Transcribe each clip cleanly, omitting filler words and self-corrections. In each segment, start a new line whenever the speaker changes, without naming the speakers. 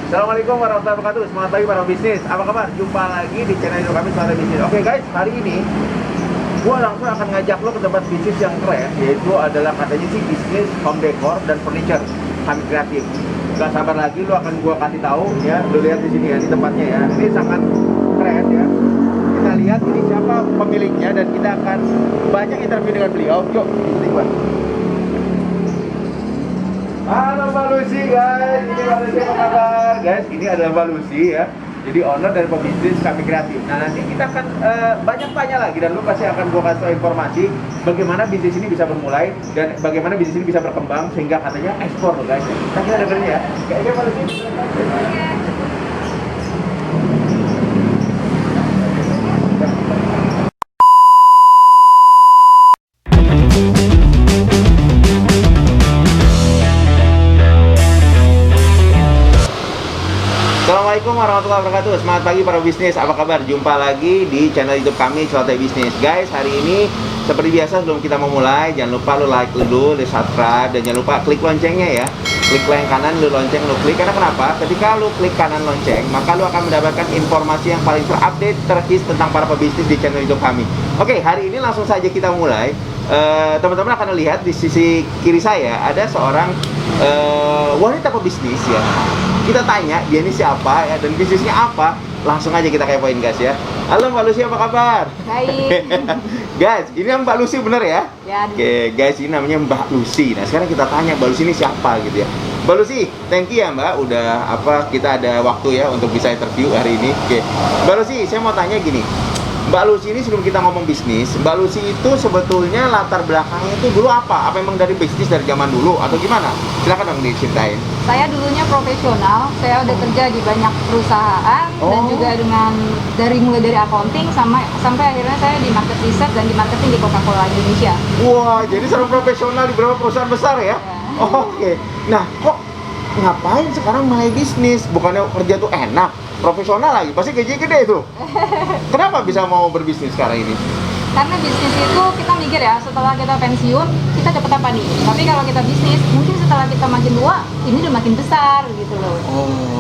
Assalamualaikum warahmatullahi wabarakatuh. Semangat pagi para bisnis. Apa kabar? Jumpa lagi di channel YouTube kami Semangat Bisnis. Oke guys, hari ini gua langsung akan ngajak lo ke tempat bisnis yang keren, yaitu adalah katanya sih bisnis home decor dan furniture. Kami kreatif. Gak sabar lagi lo akan gua kasih tahu ya. Lo lihat di sini ya, di tempatnya ya. Ini sangat keren ya. Kita lihat ini siapa pemiliknya dan kita akan banyak interview dengan beliau. Yuk, ikuti gua. Halo Mbak Lucy guys, ini Mbak Lucy apa kabar? Guys, ini adalah Mbak Lucy ya. Jadi owner dari pebisnis Kami Kreatif. Nah nanti kita akan banyak tanya lagi dan lu pasti akan gua kasih tahu informasi bagaimana bisnis ini bisa bermulai dan bagaimana bisnis ini bisa berkembang sehingga katanya ekspor loh guys. Nah kita dengerin ya. Kayaknya Mbak Lucy. Assalamualaikum warahmatullahi wabarakatuh. Semangat pagi para bisnis. Apa kabar? Jumpa lagi di channel YouTube kami Celote Bisnis. Guys, hari ini seperti biasa sebelum kita memulai, jangan lupa lu like dulu, lu subscribe dan jangan lupa klik loncengnya ya. Klik yang kanan, lu lonceng, lu klik. Karena kenapa? Ketika lu klik kanan lonceng, maka lu akan mendapatkan informasi yang paling terupdate, terhis tentang para pebisnis di channel YouTube kami. Oke, hari ini langsung saja kita mulai. Teman-teman akan lihat di sisi kiri saya ada seorang wanita pebisnis ya. Kita tanya dia ini siapa ya dan bisnisnya apa. Langsung aja kita kepoin guys ya. Halo Mbak Lucy, apa kabar?
Baik.
Guys, ini Mbak Lucy bener ya?
Ya.
Oke, guys, ini namanya Mbak Lucy. Nah, sekarang kita tanya Mbak Lucy ini siapa gitu ya. Mbak Lucy, thank you ya Mbak udah kita ada waktu ya untuk bisa interview hari ini. Oke. Mbak Lucy, saya mau tanya gini. Mbak Lucy ini sebelum kita ngomong bisnis, Mbak Lucy itu sebetulnya latar belakangnya itu dulu apa? Apa memang dari bisnis dari zaman dulu atau gimana? Silakan dong diceritain.
Saya dulunya profesional, saya udah kerja di banyak perusahaan dan juga mulai dari accounting sampai akhirnya saya di market research dan di marketing di Coca-Cola Indonesia.
Wah, jadi seorang profesional di beberapa perusahaan besar ya? Oke. Nah, kok ngapain sekarang mulai bisnis? Bukannya kerja tuh enak? Profesional lagi, pasti gaji gede tuh. Kenapa bisa mau berbisnis sekarang ini?
Karena bisnis itu kita mikir ya, setelah kita pensiun, kita dapat apa nih? Tapi kalau kita bisnis, mungkin setelah kita makin tua, ini udah makin besar gitu loh.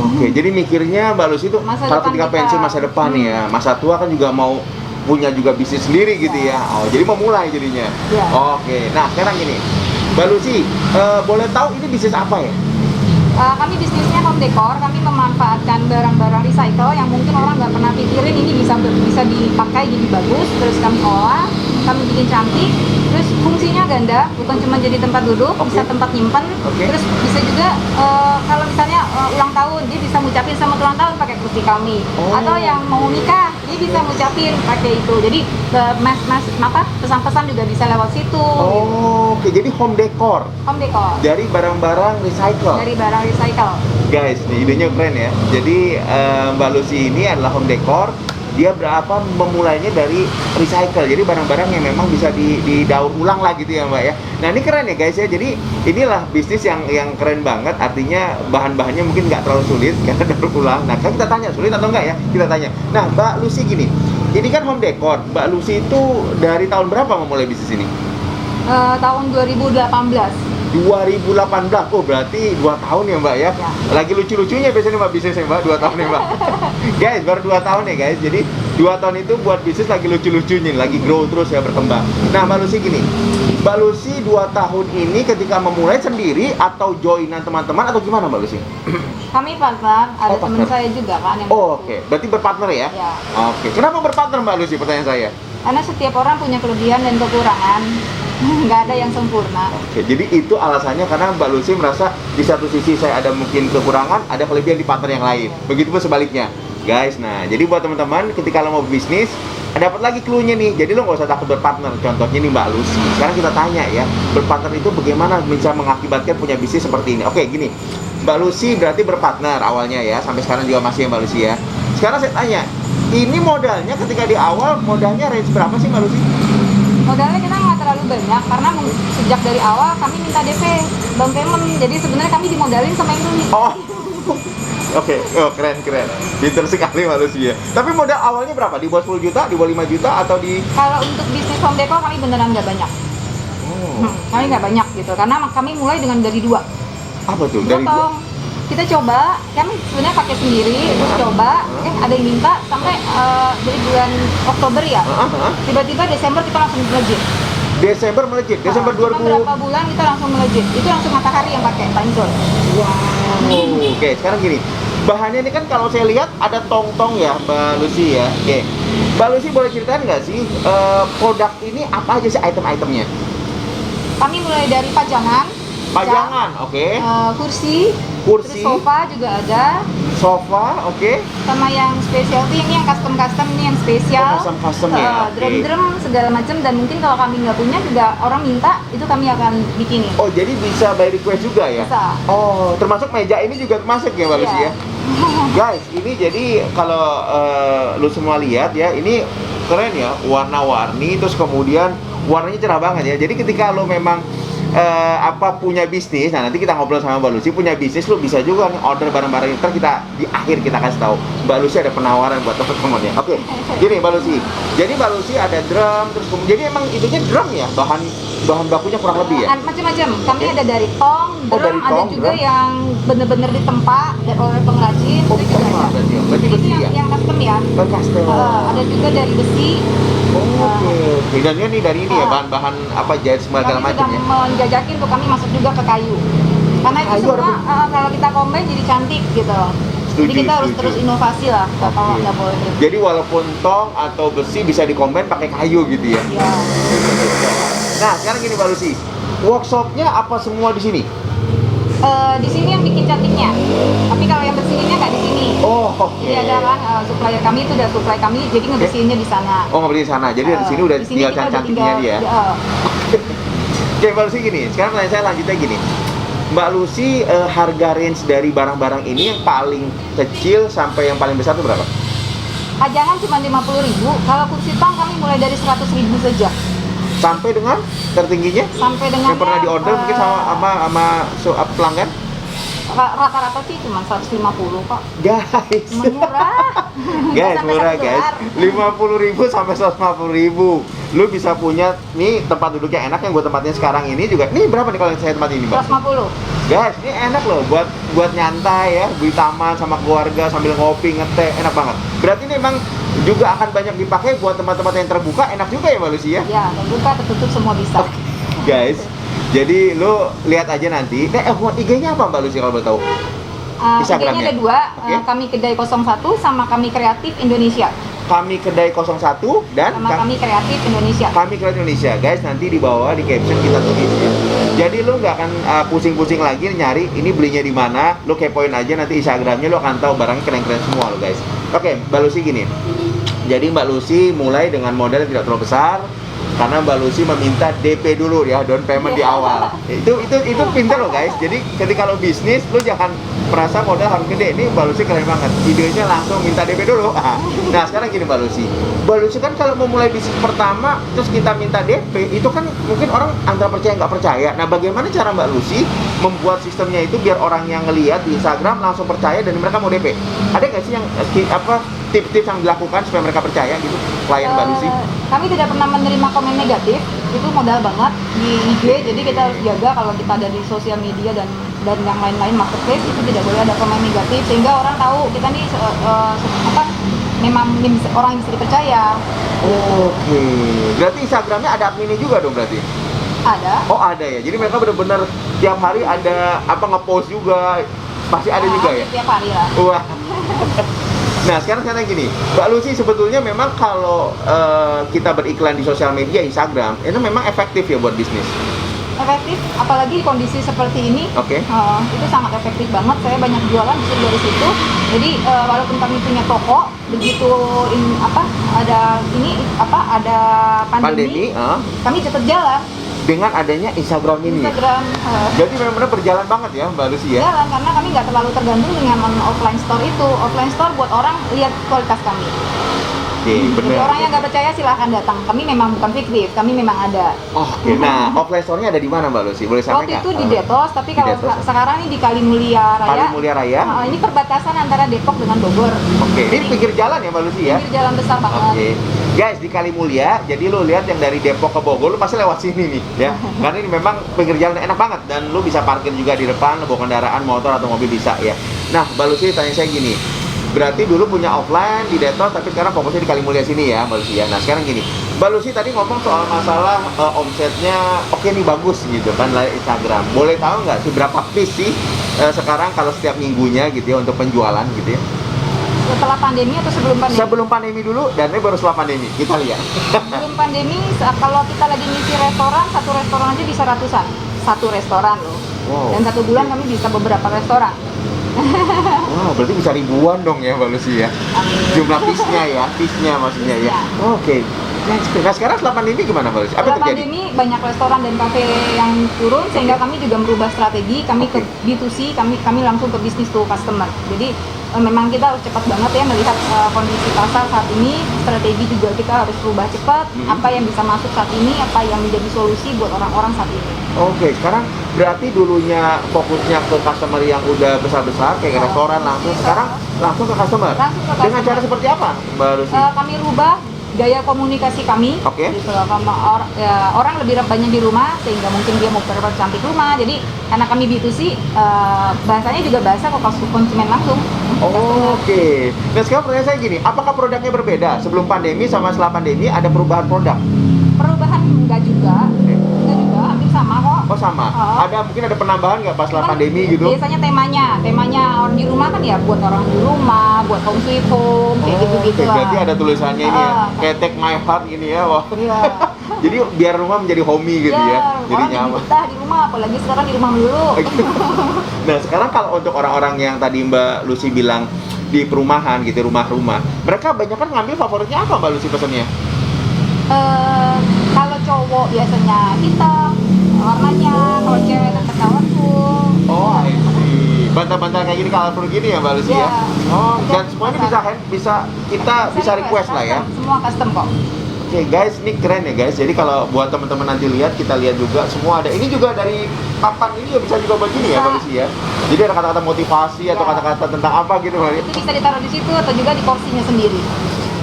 Oke, jadi mikirnya Mbak Lucy itu kalau ketika pensiun masa depan ya, masa tua kan juga mau punya juga bisnis sendiri gitu ya. Oh, jadi mau mulai jadinya.
Ya.
Oke, nah sekarang gini, Mbak Lucy, boleh tahu ini bisnis apa ya?
Kami bisnisnya home decor, kami memanfaatkan barang-barang recycle yang mungkin orang nggak pernah pikirin ini bisa dipakai jadi bagus, terus kami olah, kami bikin cantik, terus fungsinya ganda, bukan cuma jadi tempat duduk, bisa tempat nyimpen, terus bisa juga kalau misalnya ulang tahun, dia bisa ngucapin selamat ulang tahun pakai kursi kami, atau yang mau nikah, dia bisa ngucapin pakai itu, jadi pesan-pesan juga bisa lewat situ.
Oke, jadi home decor.
Home decor.
Dari barang-barang recycle.
Dari barang recycle.
Guys, nih idenya keren ya. Jadi Mbak Lucy ini adalah home decor. Dia memulainya dari recycle. Jadi barang-barang yang memang bisa didaur ulang lah gitu ya Mbak ya. Nah ini keren ya guys ya. Jadi inilah bisnis yang keren banget. Artinya bahan-bahannya mungkin nggak terlalu sulit karena daur ulang. Nah kan kita tanya sulit atau enggak ya? Kita tanya. Nah Mbak Lucy gini. Ini kan home decor. Mbak Lucy itu dari tahun berapa memulai bisnis ini?
Tahun 2018.
2018, oh berarti 2 tahun ya Mbak ya? Lagi lucu-lucunya biasanya Mbak bisnisnya Mbak, 2 tahun ya Mbak. Guys, baru 2 tahun ya guys, jadi 2 tahun itu buat bisnis lagi lucu-lucunya, lagi grow terus ya, berkembang. Nah Mbak Lucy gini, Mbak Lucy 2 tahun ini ketika memulai sendiri atau joinan teman-teman atau gimana Mbak Lucy?
Kami partner, ada teman saya juga kan yang
Oke, berarti berpartner ya?
Ya.
Oke, kenapa berpartner Mbak Lucy, pertanyaan saya?
Karena setiap orang punya kelebihan dan kekurangan. Nggak ada yang sempurna.
Oke, jadi itu alasannya karena Mbak Lucy merasa di satu sisi saya ada mungkin kekurangan, ada kelebihan di partner yang lain. Begitupun sebaliknya, guys. Nah, jadi buat teman-teman ketika lo mau bisnis, dapat lagi clue-nya nih. Jadi lo nggak usah takut berpartner. Contohnya nih Mbak Lucy. Sekarang kita tanya ya, berpartner itu bagaimana bisa mengakibatkan punya bisnis seperti ini? Oke, gini. Mbak Lucy berarti berpartner awalnya ya, sampai sekarang juga masih ya Mbak Lucy ya. Sekarang saya tanya, ini modalnya ketika di awal modalnya range berapa sih Mbak Lucy?
Modalnya kita nggak terlalu banyak karena sejak dari awal kami minta DP, down payment. Jadi sebenarnya kami dimodalin sama Indomie.
Oke, keren. Pinter sekali manusia. Tapi modal awalnya berapa? Di bawah 10 juta, di bawah 5 juta atau di...
Kalau untuk bisnis home decor kami beneran nggak banyak. Kami nggak banyak gitu, karena kami mulai dengan dari 2.
Apa tuh? Dari
Gotong. kita coba, kami sebenarnya pakai sendiri, terus coba, ada yang minta sampai dari bulan Oktober ya, tiba-tiba Desember kita langsung melejit.
Desember melejit, Desember
Cuma
2000.
berapa bulan kita langsung melejit, itu langsung Matahari yang pakai Timezone.
Wow. Oke, sekarang gini, bahannya ini kan kalau saya lihat ada tong-tong ya Mbak Lucy ya. Oke, Mbak Lucy boleh ceritain nggak sih produk ini apa aja sih item-itemnya?
Kami mulai dari pajangan,
Pajangan, oke.
kursi,
Kursi.
terus sofa juga ada,
Sofa, oke.
sama yang specialty ini yang custom ini yang spesial.
Oh, custom ya, oke.
Drum segala macam, dan mungkin kalau kami nggak punya juga orang minta itu kami akan bikinin.
Oh, jadi bisa by request juga ya?
Bisa.
Oh, termasuk meja ini juga termasuk ya Mbak Lucy ya? Guys, ini jadi kalau lu semua lihat ya, ini keren ya, warna-warni, terus kemudian warnanya cerah banget ya. Jadi ketika lu memang punya bisnis, nah nanti kita ngobrol sama Mbak Lucy, punya bisnis lu bisa juga nih order barang-barang ntar kita di akhir kita kasih tahu Mbak Lucy ada penawaran buat teman-teman ya. Oke, gini Mbak Lucy, jadi Mbak Lucy ada drum, terus kemudian jadi emang itunya drum ya, bahan bakunya kurang lebih ya?
Macam-macam. Kami ada dari tong,
Oh,
drum,
dari
ada
tong,
juga
drum.
yang bener-bener ditempa oleh pengrajin.
Oh,
itu juga
ditempa
ada.
berarti ya? Berarti besi
Ini
ya?
yang custom ya.
Kan custom.
Ada juga dari besi.
Oke. Dan ini dari ini ya, bahan-bahan apa jahit segala
Kami
macam
sedang
ya?
menjajakin tuh, kami masuk juga ke kayu. Karena itu
Kayu ada
semua kalau kita combine jadi cantik gitu. Jadi kita harus
setuju.
terus inovasi lah, kalau nggak boleh gitu.
Jadi walaupun tong atau besi bisa dikombin pakai kayu gitu ya?
Ya.
Nah, sekarang gini Mbak Lucy, workshopnya apa semua di sini?
Di sini yang bikin cantiknya. Tapi kalau yang bersihinnya nggak di sini.
Oh, oke.
Jadi ada kan supplier kami itu udah supply kami, jadi ngebersihinnya di sana.
Oh, nggak beli di sana. Jadi di sini udah
Di sini
tinggal
kita udah
cantiknya
tinggal-
dia.
ya.
Oke, Mbak Lucy gini. Sekarang pertanyaan saya lanjutnya gini. Mbak Lucy, harga range dari barang-barang ini yang paling kecil sampai yang paling besar itu berapa?
Pajangan cuma 50.000. Kalau kursi tong kami mulai dari 100.000 saja.
Sampai dengan tertingginya?
Sampai dengan
Yang pernah diorder mungkin sama pelanggan?
rata-rata sih cuma 150 kok.
Guys,
Murah.
guys,
Sampai
murah
$1.
guys, 50.000 sampai 150.000. Lu bisa punya nih tempat duduk yang enak yang gue tempatin sekarang ini juga. Nih berapa nih kalau yang saya tempatin ini, Mbak?
150.
Guys, ini enak loh buat nyantai ya, di taman sama keluarga sambil ngopi, ngeteh, enak banget. Berarti ini memang juga akan banyak dipakai buat tempat-tempat yang terbuka, enak juga ya Mbak Lucy ya?
Ya, terbuka, tertutup semua bisa.
Guys, jadi lu lihat aja nanti. IG-nya apa Mbak Lucy kalau boleh tahu? Instagramnya?
IG-nya ada 2,
Oke.
kami Kedai 01 sama kami Kreatif Indonesia.
Kami Kedai 01 dan
Sama kami Kreatif Indonesia.
Kami Kreatif Indonesia, guys. Nanti di bawah di caption kita tulis ya. Jadi lu nggak akan pusing-pusing lagi nyari ini belinya di mana. Lu kepoin aja nanti Instagramnya, lu akan tahu barangnya keren-keren semua lo guys. Oke, Mbak Lucy gini. Jadi Mbak Lucy mulai dengan modal yang tidak terlalu besar. Karena Mbak Lucy meminta DP dulu ya, down payment di awal. Itu pintar loh guys. Jadi ketika lo bisnis, lo jangan merasa modal harus gede. Ini Mbak Lucy keren banget. Idenya langsung minta DP dulu. Nah sekarang gini Mbak Lucy. Mbak Lucy kan kalau mau mulai bisnis pertama, terus kita minta DP, itu kan mungkin orang antara percaya nggak percaya. Nah bagaimana cara Mbak Lucy membuat sistemnya itu biar orang yang ngelihat di Instagram langsung percaya dan mereka mau DP? Ada nggak sih yang tips-tips yang dilakukan supaya mereka percaya gitu klien Mbak Lucy?
Kami tidak pernah menerima komen negatif, itu modal banget di IG, jadi kita harus jaga kalau kita ada di sosial media dan yang lain-lain marketplace itu tidak boleh ada komen negatif sehingga orang tahu kita nih memang orang yang bisa dipercaya.
Oke, berarti Instagramnya ada adminnya juga dong berarti?
Ada.
Oh ada ya, jadi mereka benar-benar tiap hari ada nge-post juga, pasti ada juga ya?
Tiap hari lah.
Wah. Nah sekarang gini, Mbak Lucy sebetulnya memang kalau kita beriklan di sosial media Instagram itu memang efektif ya buat bisnis.
Efektif, apalagi kondisi seperti ini.
Oke.
Itu sangat efektif banget. Saya banyak jualan justru dari situ. Jadi walaupun kami punya toko, begitu ada pandemi, kami tetap jalan.
Dengan adanya Instagram ini.
Instagram.
Jadi benar-benar berjalan banget ya Mbak Lucy ya.
Jalan karena kami nggak terlalu tergantung dengan offline store itu. Offline store buat orang lihat kualitas kami.
Oke,
Jadi
benar.
orang yang nggak percaya silahkan datang. Kami memang bukan fiktif, kami memang ada.
Oke, nah offline store-nya ada di mana Mbak Lucy? Boleh sampai
Waktu
nggak?
itu di Detos, tapi
Di
kalau
Detos.
sekarang ini di Kalimulia Raya.
Kalimulia Raya.
Ini perbatasan antara Depok dengan Bogor.
Oke, ini
Jadi,
pinggir jalan ya Mbak Lucy ya?
pinggir jalan besar banget.
Oke, guys di Kalimulia, jadi lu lihat yang dari Depok ke Bogor, lu pasti lewat sini nih, ya. Karena ini memang pinggir jalan enak banget dan lu bisa parkir juga di depan, lu bawa kendaraan motor atau mobil bisa ya. Nah, Mbak Lucy tanya saya gini, berarti dulu punya offline di Detos, tapi sekarang fokusnya di Kalimulia sini ya, Mbak Lucy ya. Nah, sekarang gini, Mbak Lucy tadi ngomong soal masalah omsetnya, oke nih bagus gitu kan, live Instagram. Boleh tahu nggak sih berapa piece sih sekarang kalau setiap minggunya gitu ya untuk penjualan gitu ya?
Setelah pandemi atau sebelum pandemi?
Sebelum pandemi dulu dan ini baru setelah pandemi. Kita lihat.
Sebelum pandemi, kalau kita lagi ngisi restoran, satu restoran aja bisa ratusan. Satu restoran loh.
Wow.
Dan satu bulan kami bisa beberapa restoran.
Wah, berarti bisa ribuan dong ya Mbak Lucy ya.
Amin.
Jumlah piece-nya ya, piece-nya maksudnya ya.
Piece-nya.
Oke. Nah, sekarang setelah pandemi gimana Mbak Lucy? Apa
Setelah
yang terjadi?
pandemi banyak restoran dan kafe yang turun sehingga kami juga merubah strategi. Kami ke B2C, kami langsung ke business to customer. Jadi memang kita harus cepat banget ya melihat kondisi pasar saat ini. Strategi juga kita harus rubah cepat. Apa yang bisa masuk saat ini, apa yang menjadi solusi buat orang-orang saat ini.
Oke, sekarang berarti dulunya fokusnya ke customer yang udah besar-besar kayak restoran langsung, sekarang langsung ke customer.
Langsung ke
Dengan
customer.
cara seperti apa Mbak Lucy?
Kami rubah gaya komunikasi kami.
Oke.
Gitu, orang lebih banyak di rumah sehingga mungkin dia mau percantik rumah. Jadi karena kami B2C, bahasanya juga bahasa ke konsumen langsung.
Oke. Nah sekarang pertanyaan saya gini, apakah produknya berbeda sebelum pandemi sama setelah pandemi ada perubahan produk?
Perubahan enggak juga, hampir sama kok.
Oh sama.
Oh.
Ada mungkin ada penambahan nggak pas setelah
Cuman
pandemi gitu?
Biasanya temanya orang di rumah kan ya buat orang di rumah, buat home sweet home, kayak gitu-gitu
Oke,
lah.
berarti ada tulisannya ini ya,
Ah.
kayak take my heart gini ya, wah.
Iya.
Jadi biar rumah menjadi homey gitu ya, jadi
orang
nyaman.
betah di rumah, apalagi sekarang di rumah melulu.
Nah sekarang kalau untuk orang-orang yang tadi Mbak Lucy bilang di perumahan gitu, rumah-rumah, mereka banyak kan ngambil favoritnya apa Mbak Lucy pesennya?
Kalau cowok biasanya hitam warnanya, kalau cewek tetap colorful.
Oh, I see. Bantal-bantal kayak gini, colorful gini ya Mbak Lucy ya?
Iya.
Oh, dan
Ada
semuanya
pasar.
kita bisa request lah ya?
Custom, semua custom kok.
Oke guys, ini keren ya guys. Jadi kalau buat teman-teman nanti lihat, kita lihat juga semua ada. Ini juga dari papan ini ya bisa juga buat gini ya
Bisa.
Mbak Lucy ya. Jadi ada kata-kata motivasi atau
Ya.
kata-kata tentang apa gitu Mbak Lucy.
Itu bisa ditaruh di situ atau juga di kursinya sendiri.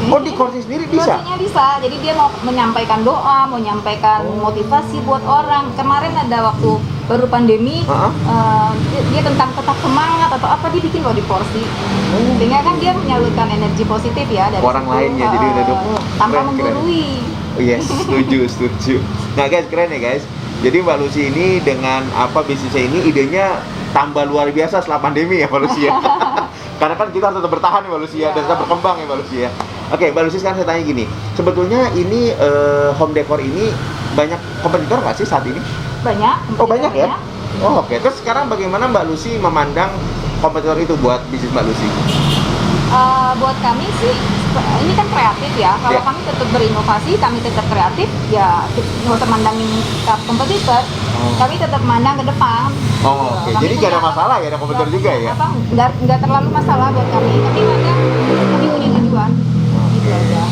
Oh di kursi sendiri bisa?
Kursinya bisa. Jadi dia mau menyampaikan doa, mau menyampaikan motivasi buat orang. Kemarin ada waktu baru pandemi, dia tentang tetap semangat atau apa dia bikin loh di kursi. Sehingga kan dia menyalurkan energi positif ya dari
Orang
situ,
lainnya, jadi udah
tanpa
keren,
menggurui.
Yes, setuju. Nah guys, keren ya guys. Jadi Mbak Lucy ini dengan apa bisnisnya ini idenya tambah luar biasa setelah pandemi ya Mbak Lucy ya. Karena kan kita harus tetap bertahan ya Mbak Lucy ya, dan tetap berkembang ya Mbak Lucy ya. Oke, Mbak Lucy sekarang saya tanya gini, sebetulnya ini home decor ini banyak kompetitor nggak sih saat ini?
Banyak.
Oh banyak ya?
kompetitornya.
Oh oke, terus sekarang bagaimana Mbak Lucy memandang kompetitor itu buat bisnis Mbak Lucy?
Buat kami sih, ini kan kreatif ya. Kalau
Ya.
kami tetap berinovasi, kami tetap kreatif, ya nggak usah mandangin kompetitor. Kami tetap mandang ke depan.
Oh oke,
Kami
jadi nggak ada
punya-
masalah ya, ada kompetitor
nggak
juga
punya
ya?
apa, nggak terlalu masalah buat kami. Kami mandang, kami punya tujuan. Gitu aja.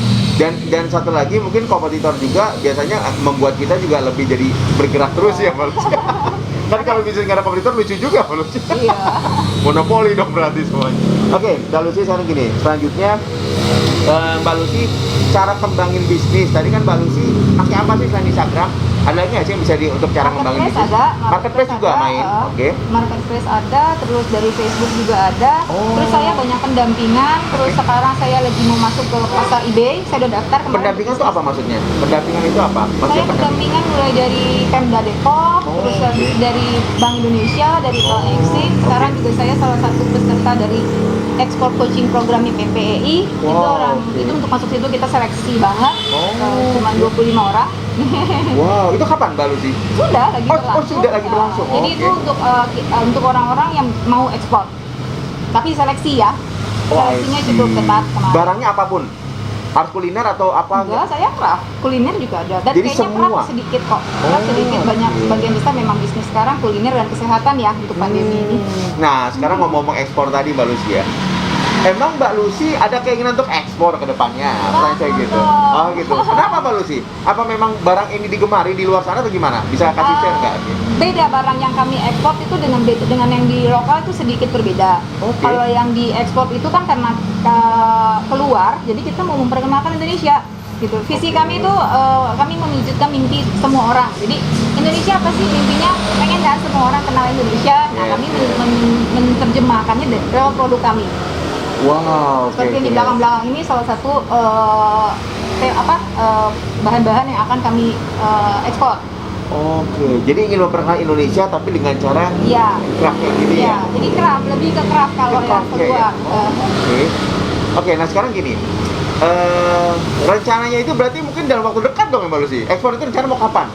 Dan satu lagi mungkin kompetitor juga biasanya membuat kita juga lebih jadi bergerak terus ya Mbak Lucy. Kan kalau bisnis nggak ada kompetitor lucu juga Mbak Lucy.
Iya.
Monopoli dong berarti semuanya. Oke, Mbak Lucy sekarang gini. Selanjutnya Mbak Lucy cara kembangin bisnis. Tadi kan Mbak Lucy pakai apa sih selain Instagram? Ada lagi nggak sih yang bisa untuk cara ngembangin
Marketplace
bisnis?
ada,
Marketplace juga
ada,
main. Oke.
Marketplace ada, terus dari Facebook juga ada.
Oh.
Terus saya banyak pendampingan, terus sekarang saya lagi mau masuk ke pasar eBay, saya udah daftar kemarin.
Pendampingan itu apa maksudnya? Pendampingan itu apa?
Saya pendampingan mulai dari Pemda Depok,
Oh,
terus
oke.
dari Bank Indonesia, dari Bank Exim. Sekarang juga saya salah satu peserta dari ekspor coaching program PPEI. Itu
Wow, oke.
itu untuk masuk situ kita seleksi banget,
Oh,
cuma
oke.
25 orang.
Wow, itu kapan Mbak Lucy?
Sudah lagi
Oh,
berlangsung.
sudah lagi berlangsung.
Jadi
Oke.
itu untuk orang-orang yang mau ekspor. Tapi seleksi ya.
Oh, I
Seleksinya
see.
cukup ketat kemarin.
Barangnya apapun? Harus kuliner atau apa?
Enggak, saya craft. Kuliner juga ada. Dan
Jadi
kayaknya
semua?
craft sedikit kok. Craft
Oh,
sedikit, banyak
oke.
bagian besar memang bisnis sekarang kuliner dan kesehatan ya untuk pandemi ini.
Nah, sekarang ngomong-ngomong ekspor tadi Mbak Lucy ya. Emang Mbak Lucy ada keinginan untuk ekspor ke depannya? Pertanyaan saya gitu. Oh gitu. Kenapa Mbak Lucy? Apa memang barang ini digemari di luar sana atau gimana? Bisa kasih share nggak?
Beda barang yang kami ekspor itu dengan yang di lokal itu sedikit berbeda.
Oke.
Kalau yang diekspor itu kan karena keluar, jadi kita mau memperkenalkan Indonesia gitu. Visi kami itu kami mewujudkan mimpi semua orang. Jadi Indonesia apa sih mimpinya? Pengen kan semua orang kenal Indonesia. Nah, kami menerjemahkannya lewat produk kami.
Wow.
Seperti yang di belakang-belakang ini salah satu bahan-bahan yang akan kami ekspor.
Oke, jadi ingin memperkenalkan Indonesia tapi dengan cara
Iya.
craft kayak gini ya?
Iya, jadi craft, lebih ke craft kalau
Ke
yang
craft kayak
keluar.
ya? Oke. Oke, nah sekarang gini. Rencananya itu berarti mungkin dalam waktu dekat dong ya Mbak Lucy? Ekspor itu rencana mau kapan?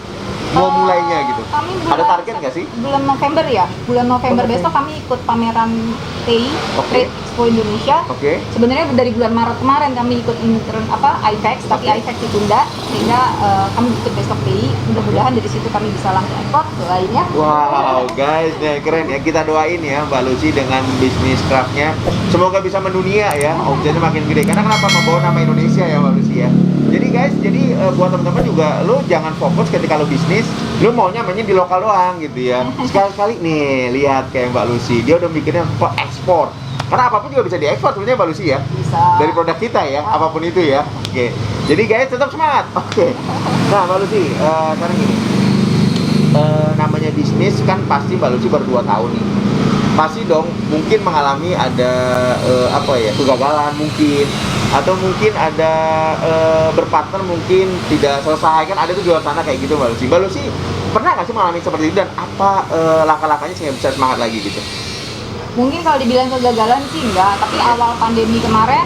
Mau mulainya gitu?
Kami
Ada target nggak sih?
Bulan November ya. Bulan November besok kami ikut pameran TI,
Oke.
Trade Expo Indonesia.
Oke.
Sebenarnya dari bulan Maret kemarin kami ikut IFEX, tapi
Oke.
IFEX ditunda sehingga kami ikut besok TI. Mudah-mudahan dari situ kami bisa langsung ekspor ke lainnya.
Wow, guys, nih keren ya. Kita doain ya Mbak Lucy dengan bisnis craftnya. Semoga bisa mendunia ya. Omsetnya makin gede. Karena kenapa membawa nama Indonesia ya Mbak Lucy ya. Jadi guys, buat teman-teman juga, lo jangan fokus ketika lo bisnis, lo maunya mainnya di lokal doang gitu ya. Sekali-sekali nih, lihat kayak Mbak Lucy, dia udah mikirnya kok ekspor. Karena apapun juga bisa diekspor sebenarnya Mbak Lucy ya.
Bisa.
Dari produk kita ya, apapun itu ya. Oke. Jadi guys, tetap semangat. Oke. Nah, Mbak Lucy, sekarang gini. Namanya bisnis kan pasti Mbak Lucy baru 2 tahun nih. Pasti dong mungkin mengalami ada kegagalan mungkin, atau mungkin ada berpartner mungkin tidak selesai, kan ada tuh di luar sana kayak gitu Mbak Lucy. Mbak Lucy pernah nggak sih mengalami seperti itu dan apa langkah-langkahnya sehingga bisa semangat lagi gitu?
Mungkin kalau dibilang kegagalan sih enggak, tapi awal pandemi kemarin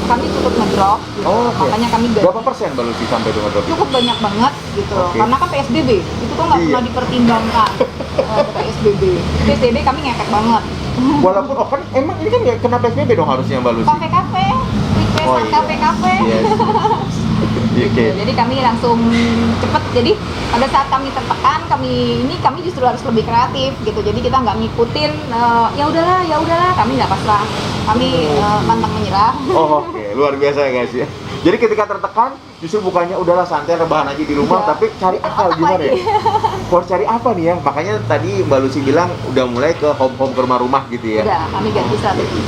kami cukup ngedrop gitu.
Oh, oke.
Makanya kami
Berapa persen Mbak Lucy sampai dengan drop?
cukup banyak banget gitu loh.
Oke.
Karena kan PSBB itu tuh nggak
Iya.
pernah dipertimbangkan. PSBB kami ngefek banget.
Walaupun open, emang ini kan nggak kena PSBB dong harusnya Mbak Lucy?
Kafe-kafe, requestan
Oh, iya.
kafe-kafe.
Yes.
Gitu.
Oke.
Jadi kami langsung cepet. Jadi pada saat kami tertekan, kami justru harus lebih kreatif gitu. Jadi kita nggak ngikutin ya udahlah, kami nggak pasrah. Kami pantang menyerah.
Oh, oke, luar biasa ya guys ya. Jadi ketika tertekan, justru bukannya udahlah santai rebahan aja di rumah,
Iya.
tapi cari akal
Otak
gimana ya?
lagi.
Harus cari apa nih ya? Makanya tadi Mbak Lucy bilang udah mulai ke home ke rumah-rumah gitu ya.
Udah, kami ganti strategi.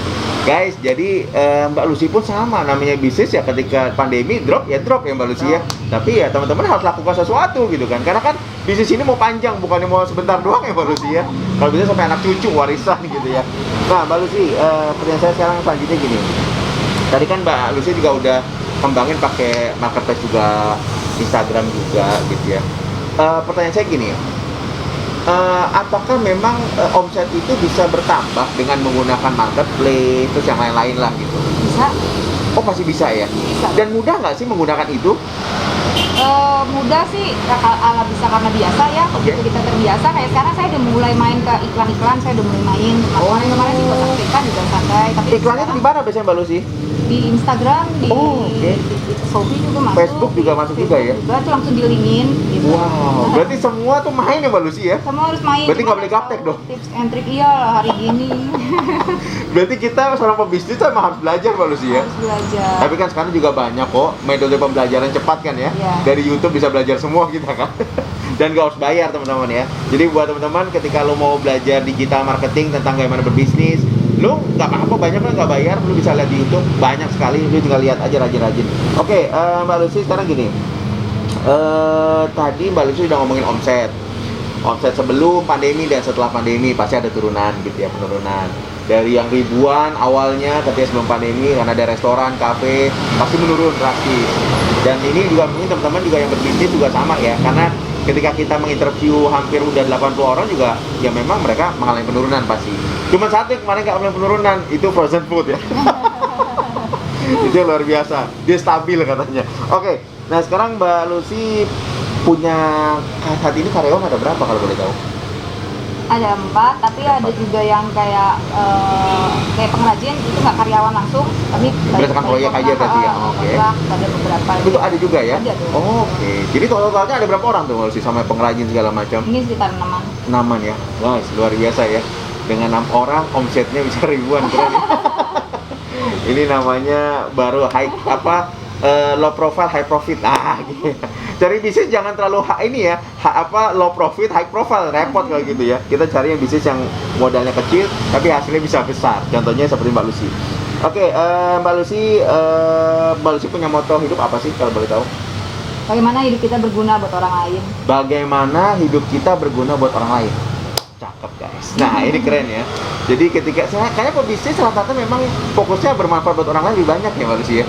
Guys, jadi Mbak Lucy pun sama, namanya bisnis ya, ketika pandemi drop ya Mbak Lucy ya. Tapi ya teman-teman harus lakukan sesuatu gitu kan. Karena kan bisnis ini mau panjang, bukannya mau sebentar doang ya Mbak Lucy ya. Kalau bisa sampai anak cucu warisan gitu ya. Nah Mbak Lucy, pertanyaan saya sekarang selanjutnya gini. Tadi kan Mbak Lucy juga udah kembangin pakai marketplace juga, Instagram juga gitu ya. Pertanyaan saya gini, apakah memang omset itu bisa bertambah dengan menggunakan marketplace terus yang lain-lain lah gitu?
Bisa.
Oh pasti bisa ya.
Bisa.
Dan mudah nggak sih menggunakan itu?
Mudah sih ya, ala bisa karena biasa ya.
Oke.
Begitu kita terbiasa, kayak sekarang saya udah mulai main ke iklan-iklan, saya udah mulai main. Kemarin sih buat Afrika juga santai. Tapi
Iklannya itu
sekarang
di mana biasanya Mbak Lucy?
di Instagram, di,
Oh, oke.
di Shopee juga masuk.
Facebook juga masuk juga ya?
Juga tuh langsung di-linkin gitu.
Wow, berarti semua tuh main ya Mbak Lucy ya?
Semua harus main.
Berarti
Cuma
nggak boleh
tahu
gaptek dong?
Tips and trick iya lah hari gini.
Berarti kita seorang pebisnis tuh emang harus belajar Mbak Lucy ya?
Harus belajar.
Tapi kan sekarang juga banyak kok metode pembelajaran cepat kan ya.
Iya.
Dari YouTube bisa belajar semua kita kan. Dan gak harus bayar teman-teman ya. Jadi buat teman-teman ketika lo mau belajar digital marketing tentang bagaimana berbisnis, lo nggak apa-apa, banyak kan nggak bayar, lo bisa lihat di YouTube banyak sekali, lo tinggal lihat aja rajin-rajin. Oke, Mbak Lucy sekarang gini. Tadi Mbak Lucy udah ngomongin omset. Omset sebelum pandemi dan setelah pandemi pasti ada turunan gitu ya, penurunan. Dari yang ribuan awalnya ketika sebelum pandemi karena ada restoran, kafe, pasti menurun drastis. Dan ini juga mungkin teman-teman juga yang berbisnis juga sama ya, karena ketika kita menginterview hampir udah 80 orang juga ya memang mereka mengalami penurunan pasti. Cuma satu yang kemarin nggak mengalami penurunan, itu frozen food ya. Itu luar biasa, dia stabil katanya. Oke, nah sekarang Mbak Lucy punya saat ini karyawan ada berapa kalau boleh tahu?
Ada 4, tapi ada juga yang kayak pengrajin itu nggak karyawan langsung, tapi
Berdasarkan proyek aja berarti ya? Oke.
kontrak, ada beberapa.
Itu ada juga ya?
Ada tuh.
Oh, oke. Jadi totalnya ada berapa orang tuh Mbak Lucy sama pengrajin segala macam?
Ini sekitar 6-an.
6-an ya, guys, luar biasa ya. Dengan 6 orang omsetnya bisa ribuan, keren ya. Ini namanya baru low profile high profit. Gitu. Cari bisnis jangan terlalu low profit high profile, repot kalau gitu ya. Kita cari yang bisnis yang modalnya kecil tapi hasilnya bisa besar. Contohnya seperti Mbak Lucy. Oke, Mbak Lucy punya moto hidup apa sih kalau boleh tahu?
Bagaimana hidup kita berguna buat orang lain.
Bagaimana hidup kita berguna buat orang lain. Cakep guys. Nah ini keren ya. Jadi kayaknya pebisnis rata-rata memang fokusnya bermanfaat buat orang lain lebih banyak ya Mbak Lucy ya.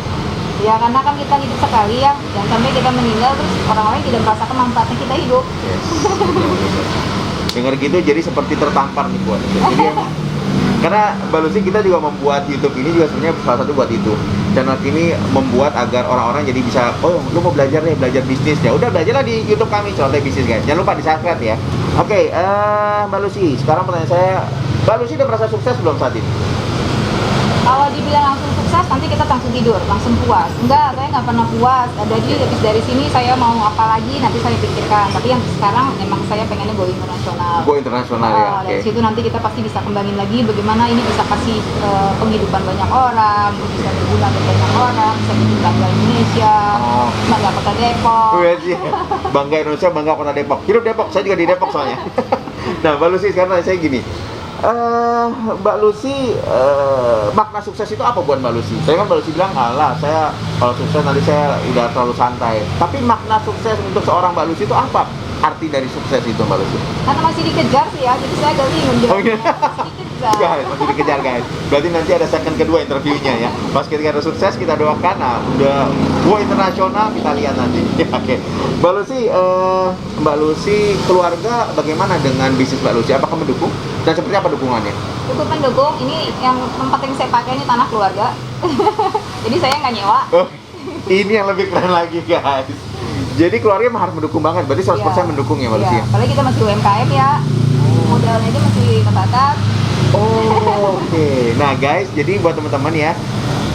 Ya karena kan kita hidup sekali ya, jangan sampai kita meninggal terus orang lain tidak merasakan manfaatnya kita hidup.
Yes. Dengar gitu jadi seperti tertampar nih buat. Jadi emang karena Mbak Lucy kita juga membuat YouTube ini juga sebenarnya salah satu buat itu. Channel ini membuat agar orang-orang jadi bisa, oh lu mau belajar bisnis ya. Udah belajarlah di YouTube kami Celoteh Bisnis guys. Jangan lupa di subscribe ya. Oke, Mbak Lucy, sekarang pertanyaan saya, Mbak Lucy udah merasa sukses belum saat ini?
Kalau dibilang langsung sukses, nanti kita langsung tidur, langsung puas. Enggak, saya nggak pernah puas. Jadi habis dari sini saya mau apa lagi, nanti saya pikirkan. Tapi yang sekarang memang saya pengennya go internasional.
Go internasional ya.
Dari situ nanti kita pasti bisa kembangin lagi bagaimana ini bisa kasih penghidupan banyak orang, bisa berguna buat banyak orang, bisa bikin bangga Indonesia, bangga Kota Depok.
Bangga Indonesia, bangga Kota Depok. Hidup Depok, saya juga di Depok soalnya. Nah, Mbak Lucy sekarang saya gini. Mbak Lucy, makna sukses itu apa buat Mbak Lucy? Saya kan Mbak Lucy bilang, saya kalau sukses nanti saya udah terlalu santai. Tapi makna sukses untuk seorang Mbak Lucy itu apa? Arti dari sukses itu Mbak Lucy?
Karena masih dikejar sih ya, jadi saya agak bingung jawabnya.
Guys, masih dikejar guys. Berarti nanti ada second kedua interviewnya ya. Pas ketika ada sukses kita doakan, udah go internasional kita lihat nanti. Oke. Mbak Lucy keluarga bagaimana dengan bisnis Mbak Lucy? Apakah mendukung? Dan seperti apa dukungannya?
Cukup mendukung. Ini yang tempat yang saya pakai ini tanah keluarga. Jadi saya nggak nyewa.
Ini yang lebih keren lagi guys. Jadi keluarga harus mendukung banget. Berarti 100% mendukung ya Mbak Lucy?
Apalagi kita masih UMKM ya. Modalnya aja masih terbatas.
Oke. Nah guys, jadi buat teman-teman ya,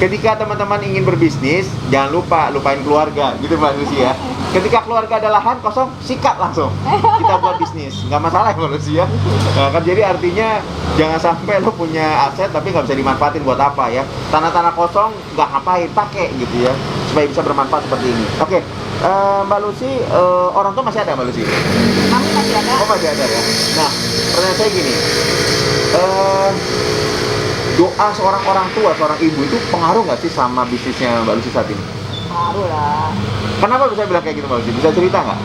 ketika teman-teman ingin berbisnis, jangan lupain keluarga, gitu Mbak Lucy ya. Ketika keluarga ada lahan kosong, sikat langsung. Kita buat bisnis, nggak masalah ya Mbak Lucy ya. Nah, kan jadi artinya jangan sampai lo punya aset tapi nggak bisa dimanfaatin buat apa ya. Tanah-tanah kosong nggak ngapain, pakai gitu ya, supaya bisa bermanfaat seperti ini. Oke. Mbak Lucy, orang tua masih ada Mbak Lucy?
Kami masih ada.
Oh masih ada ya. Nah, pertanyaan saya gini, doa seorang orang tua, seorang ibu itu pengaruh nggak sih sama bisnisnya Mbak Lucy saat ini?
Pengaruh lah.
Kenapa bisa bilang kayak gitu Mbak Lucy? Bisa cerita nggak?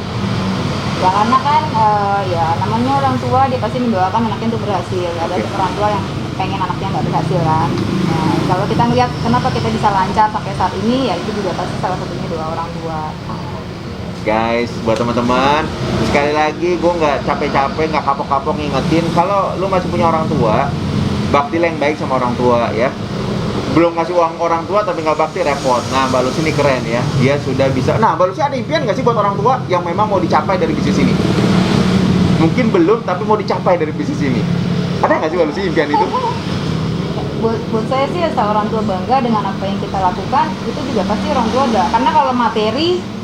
Ya karena kan, ya namanya orang tua dia pasti mendoakan anaknya untuk berhasil. Ada orang tua yang pengen anaknya nggak berhasil kan. Nah, kalau kita ngeliat kenapa kita bisa lancar sampai saat ini, ya itu juga pasti salah satunya doa orang tua.
Guys, buat teman-teman, sekali lagi gue nggak capek-capek, nggak kapok-kapok ngingetin kalau lu masih punya orang tua, baktilah yang baik sama orang tua ya. Belum ngasih uang orang tua tapi nggak bakti, repot. Nah Mbak Lucy ini keren ya, dia sudah bisa. Nah Mbak Lucy ada impian nggak sih buat orang tua yang memang mau dicapai dari bisnis ini? Mungkin belum, tapi mau dicapai dari bisnis ini. Ada nggak sih Mbak Lucy impian itu?
Buat saya sih, seorang tua bangga dengan apa yang kita lakukan, itu juga pasti orang tua ada. Karena kalau materi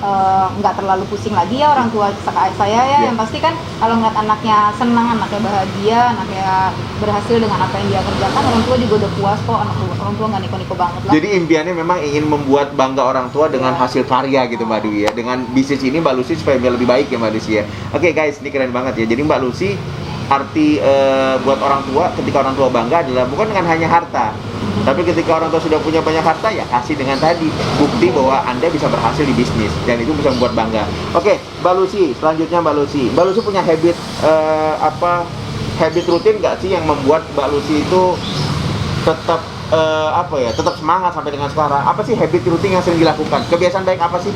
nggak terlalu pusing lagi ya orang tua saya ya. Yang pasti kan kalau ngeliat anaknya senang, anaknya bahagia, anaknya berhasil dengan apa yang dia kerjakan, orang tua juga udah puas kok. Orang tua nggak niko-niko banget lah.
Jadi impiannya memang ingin membuat bangga orang tua dengan hasil karya gitu Mbak Dwi ya. Dengan bisnis ini Mbak Lucy supaya lebih baik ya Mbak Lucy ya. Oke guys, ini keren banget ya. Jadi Mbak Lucy, arti buat orang tua, ketika orang tua bangga adalah bukan dengan hanya harta, tapi ketika orang tua sudah punya banyak harta ya kasih dengan tadi bukti bahwa Anda bisa berhasil di bisnis dan itu bisa membuat bangga. Oke, Mbak Lucy, selanjutnya Mbak Lucy punya habit habit rutin nggak sih yang membuat Mbak Lucy itu tetap tetap semangat sampai dengan sekarang? Apa sih habit rutin yang sering dilakukan? Kebiasaan baik apa sih?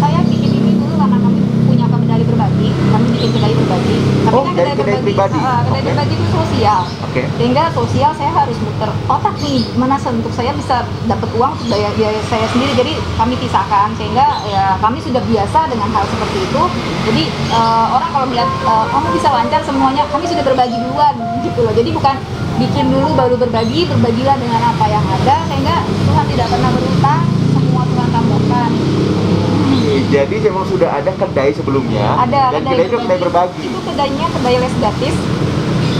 Saya bikin ini dulu karena kami punya kedai berbagi. Kami bikin kedai berbagi. Tapi kan kedai berbagi. Kedai berbagi itu sosial. Sehingga sosial saya harus muter otak nih, gimana untuk saya bisa dapat uang untuk biaya saya sendiri. Jadi kami pisahkan sehingga ya kami sudah biasa dengan hal seperti itu. Jadi orang kalau melihat kamu bisa lancar semuanya, kami sudah berbagi duluan gitu loh. Jadi bukan bikin dulu baru berbagi, berbagilah dengan apa yang ada sehingga Tuhan tidak pernah berutang, semua Tuhan tambahkan.
Jadi memang sudah ada kedai sebelumnya.
Ada
dan kedai itu kedai berbagi.
Itu kedainya kedai les gratis.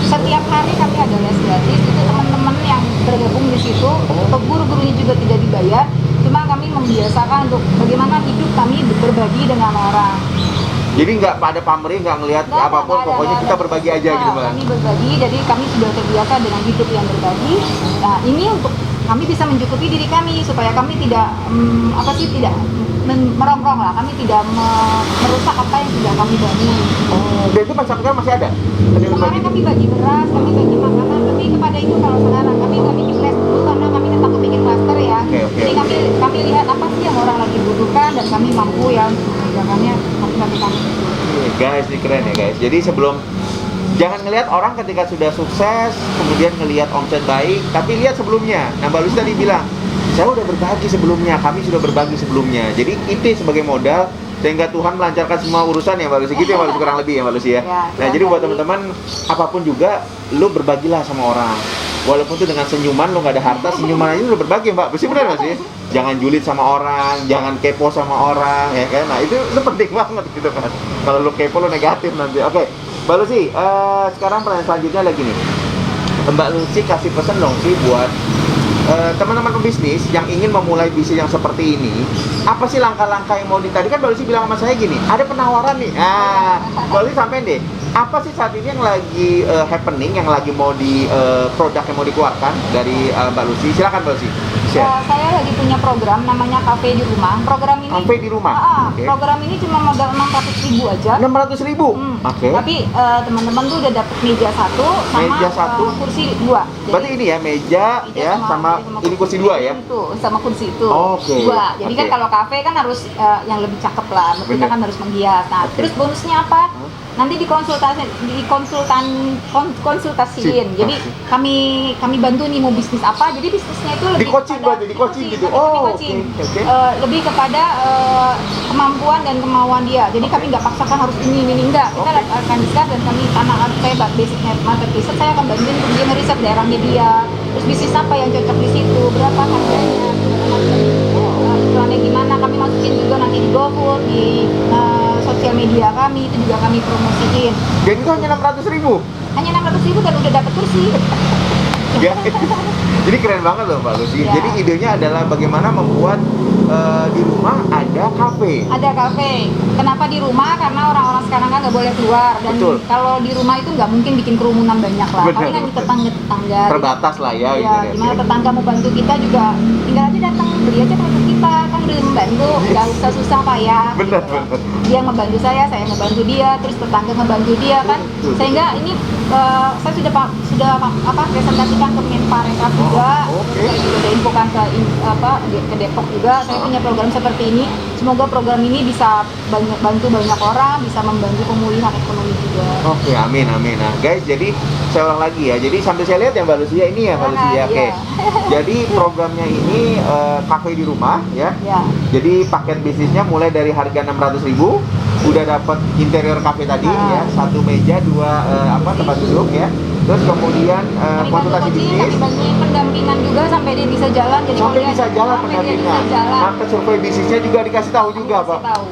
Setiap hari kami ada les gratis, itu teman-teman yang bergabung di situ, guru-gurunya juga tidak dibayar, cuma kami membiasakan untuk bagaimana hidup kami berbagi dengan orang.
Jadi nggak pada pamrih, nggak ngelihat apapun, pokoknya kita berbagi aja gitu, Mbak.
Kami berbagi, jadi kami sudah terbiasa dengan hidup yang berbagi. Nah, ini untuk kami bisa mencukupi diri kami supaya kami tidak tidak merongrong lah, kami tidak merusak apa yang sudah kami bangun.
Oh, dan itu pas sekarang masih ada?
Kemarin kami bagi beras, kami bagi makanan, tapi kepada itu kalau sekarang kami nggak bikin flash dulu karena kami tetap bikin cluster ya. Jadi kami lihat apa sih yang orang lagi butuhkan dan kami mampu ya untuk mengerjakannya kami.
Guys, ini keren ya guys. Jadi sebelum, jangan ngelihat orang ketika sudah sukses kemudian ngelihat omset baik, tapi lihat sebelumnya. Nah, Mbak Lucy tadi bilang, saya udah berbagi sebelumnya, kami sudah berbagi sebelumnya. Jadi itu sebagai modal sehingga Tuhan melancarkan semua urusan ya Mbak Lucy, gitu ya Mbak Lucy, kurang lebih ya Mbak Lucy ya. Nah, jadi buat teman-teman, apapun juga, lu berbagilah sama orang. Walaupun itu dengan senyuman, lu nggak ada harta, senyuman aja lu berbagi Mbak. Bersih benar nggak sih? Jangan julid sama orang, jangan kepo sama orang, ya kan? Nah, itu penting banget gitu kan. Kalau lu kepo, lu negatif nanti. Oke, Mbak Lucy, sekarang pertanyaan selanjutnya lagi nih. Mbak Lucy kasih pesan dong sih buat teman-teman pebisnis yang ingin memulai bisnis yang seperti ini. Apa sih langkah-langkah yang mau tadi kan Mbak Lucy bilang sama saya gini, ada penawaran nih. Mbak Lucy sampein deh, apa sih saat ini yang lagi happening, yang lagi mau produk yang mau dikeluarkan dari Mbak Lucy? Silakan Mbak Lucy.
Saya lagi punya program namanya Cafe di Rumah. Program ini
Cafe di Rumah.
Program ini cuma modal 600.000 aja.
600.000.
Tapi teman-teman tuh udah dapet meja satu, kursi 2.
Berarti ini ya meja ya sama ini kursi 2 ya.
Itu sama kursi itu. 2. Jadi kan kalau kafe kan harus yang lebih cakep lah. Kita kan harus menghias. Nah, terus bonusnya apa? Nanti konsultasiin. Jadi kami bantu nih mau bisnis apa. Jadi bisnisnya itu lebih
di coaching gitu.
Lebih kepada kemampuan dan kemauan dia. Jadi kami nggak paksakan harus ini enggak. Kita akan discuss dan kami saya basicnya market research, saya akan bantuin untuk dia ngeriset daerahnya dia. Terus bisnis apa yang cocok di situ, berapa harganya, iklannya gimana, kami masukin juga nanti di GoFood, di sosial media kami, itu juga kami promosiin.
Dan itu hanya 600.000?
Hanya 600.000 dan udah dapat kursi.
Ya. Jadi keren banget loh Mbak Lucy.
Ya.
Jadi idenya adalah bagaimana membuat di rumah ada kafe.
Ada kafe. Kenapa di rumah? Karena orang-orang sekarang kan nggak boleh keluar. Dan kalau di rumah itu nggak mungkin bikin kerumunan banyak lah. Kami kan tetangga-tetangga.
Terbatas lah ya.
Gimana tetangga mau bantu kita juga, tinggal aja datang beli aja produk kita. Kan udah membantu, nggak usah susah payah.
Bener.
Dia ngebantu saya ngebantu dia, terus tetangga ngebantu dia kan. Sehingga ini saya sudah presentasikan ke Menparekraf juga. Saya juga udah infokan ke Depok juga. Saya punya program seperti ini. Semoga program ini bisa bantu banyak orang, bisa membantu pemulihan ekonomi juga.
Oke, amin. Nah, guys, jadi saya ulang lagi ya. Jadi sambil saya lihat ya Mbak Lucy ya, ini ya Mbak Lucy ya. Oke. Jadi programnya ini kafe di rumah ya. Jadi paket bisnisnya mulai dari harga 600.000, udah dapat interior kafe tadi ya, 1 meja, 2 tempat duduk ya. Terus kemudian konsultasi bisnis,
kami bantuin pendampingan juga sampai dia bisa jalan. Jadi
sampai bisa jalan pendampingan. Market survei bisnisnya juga dikasih tahu juga Pak.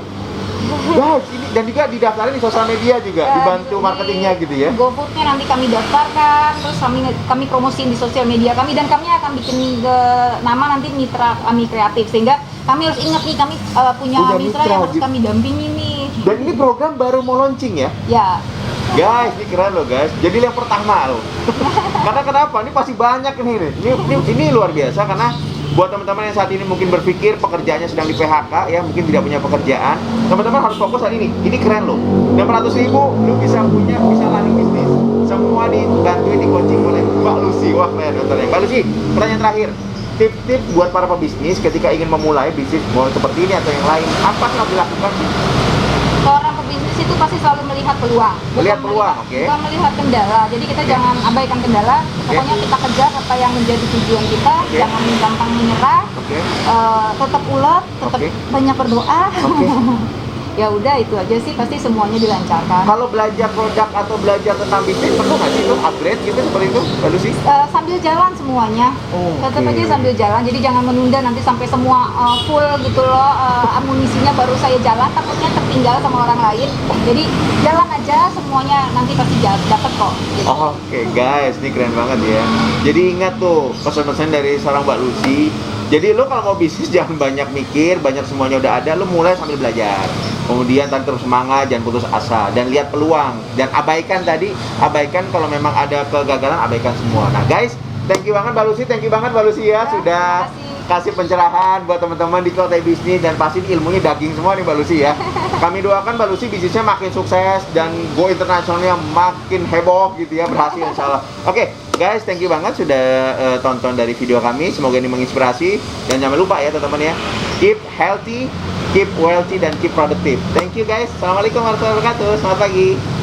Guys, ini dan juga didaftarin di sosial media juga, dibantu marketingnya gitu ya.
GoFoodnya nanti kami daftarkan, terus kami promosiin di sosial media kami, dan kami akan bikin nama nanti mitra kami kreatif, sehingga kami harus ingat nih kami punya mitra yang harus kami dampingi nih.
Dan ini program baru mau launching ya?
Ya.
Guys, ini keren loh guys. Jadi yang pertama loh. Karena kenapa? Ini pasti banyak nih. Ini luar biasa karena buat teman-teman yang saat ini mungkin berpikir pekerjaannya sedang di PHK ya, mungkin tidak punya pekerjaan, teman-teman harus fokus saat ini. Ini keren loh. 600.000 lu bisa running bisnis. Semua dibantuin, di coaching oleh Mbak Lucy. Wah, keren betul ya. Mbak Lucy, pertanyaan terakhir. Tip-tip buat para pebisnis ketika ingin memulai bisnis mau seperti ini atau yang lain, apa yang harus dilakukan sih?
Seorang pebisnis itu pasti selalu melihat peluang. Bukan melihat kendala. Jadi kita jangan abaikan kendala. Pokoknya kita kejar apa yang menjadi tujuan kita. Jangan gampang menyerah. Tetap ulet, tetap banyak berdoa. Ya udah, itu aja sih, pasti semuanya dilancarkan.
Kalau belajar produk atau belajar tentang bisnis perlu nggak sih itu upgrade gitu seperti itu? Lalu sih?
Sambil jalan semuanya. Tetap aja sambil jalan. Jadi jangan menunda nanti sampai semua full gitu loh amunisinya baru saya jalan, takutnya tertinggal sama orang lain. Jadi jalan aja. aja, semuanya nanti pasti dapat kok. Gitu.
Oke guys, ini keren banget ya. Jadi ingat tuh pesan-pesan dari seorang Mbak Lucy. Jadi lo kalau mau bisnis jangan banyak mikir, banyak semuanya udah ada, lo mulai sambil belajar. Kemudian terus semangat, jangan putus asa dan lihat peluang. Dan abaikan kalau memang ada kegagalan, abaikan semua. Nah guys, thank you banget Mbak Lucy, ya sudah kasih pencerahan buat teman-teman di Cloud Bisnis dan pasti ilmunya daging semua nih Mbak Lucy ya. Kami doakan Mbak Lucy bisnisnya makin sukses dan go internasionalnya makin heboh gitu ya, berhasil insya Allah. Oke guys, thank you banget sudah tonton dari video kami, semoga ini menginspirasi dan jangan lupa ya teman-teman ya, keep healthy, keep wealthy dan keep productive. Thank you guys. Assalamualaikum warahmatullahi wabarakatuh. Selamat pagi.